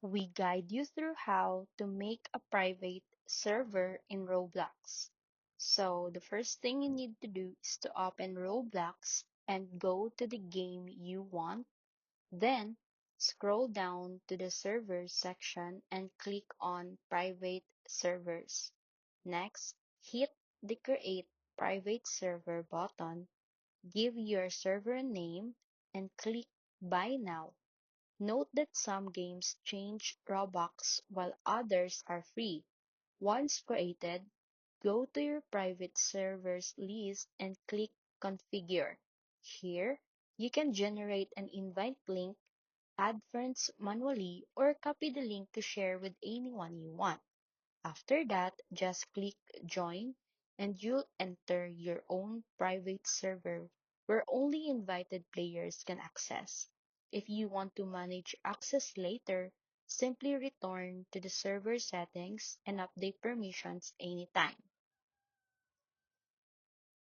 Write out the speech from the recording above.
We guide you through how to make a private server in Roblox. So, the first thing you need to do is to open Roblox and go to the game you want. Then, scroll down to the servers section and click on Private Servers. Next, hit the Create Private Server button, give your server a name, and click Buy Now. Note that some games change Robux while others are free. Once created, go to your private servers list and click Configure. Here, you can generate an invite link, add friends manually, or copy the link to share with anyone you want. After that, just click Join and you'll enter your own private server where only invited players can access. If you want to manage access later, simply return to the server settings and update permissions anytime.